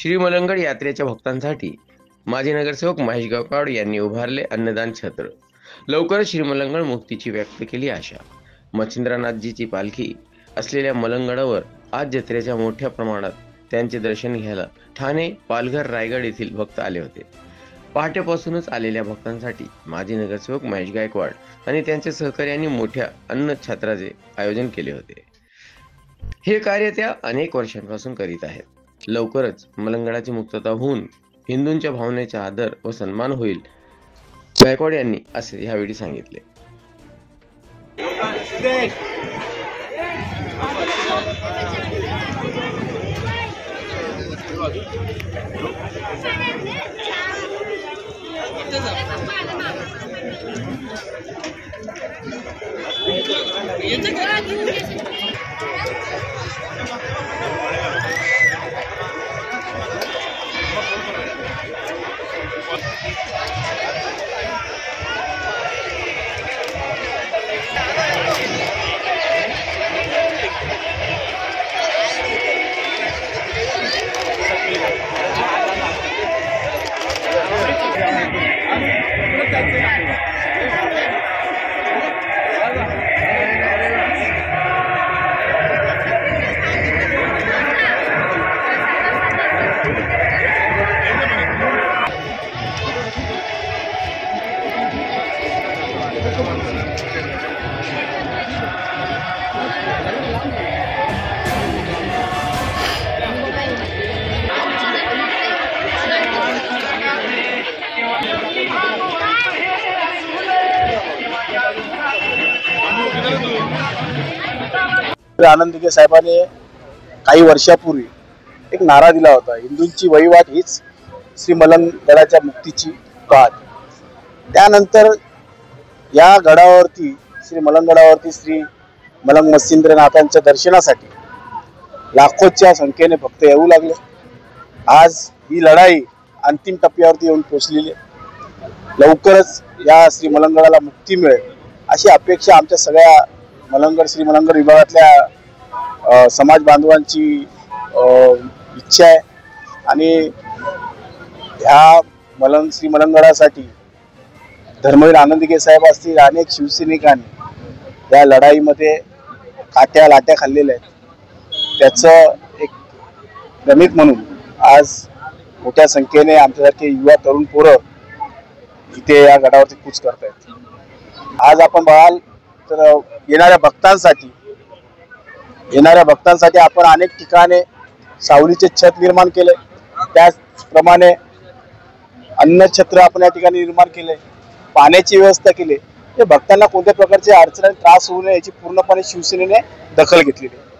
श्री मलंगड यात्रेच्या भक्तांसाठी माजी नगरसेवक महेश गायकवाड यांनी उभारले अन्नदान छत्र। लवकरच श्री मलंगड मुक्तीची व्यक्त केली आशा। मच्छिंद्रनाथजीची पालखी असलेल्या मलंगडावर आज जत्रेच्या मोठ्या प्रमाणात त्यांचे दर्शन घ्यायला ठाणे, पालघर, रायगड येथील भक्त आले होते। पहाटेपासूनच आलेल्या भक्तांसाठी माजी नगरसेवक महेश गायकवाड आणि त्यांच्या सहकार्यांनी मोठ्या अन्न छत्राचे आयोजन केले होते। हे कार्य त्या अनेक वर्षांपासून करीत आहेत। लवकरच मलंगडाची मुक्तता होऊन हिंदूंच्या भावनेचा आदर व सन्मान होईल, गायकवाड यांनी असे यावेळी सांगितले। आनंद दिघे साहेबांनी काही वर्षापूर्वी एक नारा दिला होता, हिंदूंची वहिवाट हीच श्री मलंगडाच्या मुक्तीची वाट। त्यानंतर या गडावरती श्री मलंगडावरती श्री मलंग मच्छिंद्रनाथांच्या दर्शनासाठी लाखोच्या संख्येने भक्त येऊ लागले। आज ही लढाई अंतिम टप्प्यावरती येऊन पोहोचलेली आहे। लवकरच या श्री मलंगडाला मुक्ती मिळेल अशी अपेक्षा आमच्या सगळ्या मलंगड श्री मलंगड विभागातल्या समाज बांधवांची इच्छा आहे। आणि ह्या श्री मलंगडासाठी धर्मवीर आनंद दिघे साहेब असतील, अनेक शिवसैनिकांनी या लढाईमध्ये काट्या लाट्या खाल्लेल्या आहेत। त्याचं एक गणित म्हणून आज मोठ्या संख्येने आमच्यासारखे युवा तरुण पोरं इथे या गडावरती कूच करतायत। आज आपण बघाल तर येणाऱ्या भक्तांसाठी आपण अनेक ठिकाणी सावलीचे छत निर्माण केले, त्याचप्रमाणे अन्न छत्र आपण या ठिकाणी निर्माण केले, पाण्याची व्यवस्था केली। हे भक्तांना कोणत्या प्रकारचे अडचण त्रास होऊ नये याची पूर्णपणे शिवसेनेने दखल घेतलेली आहे।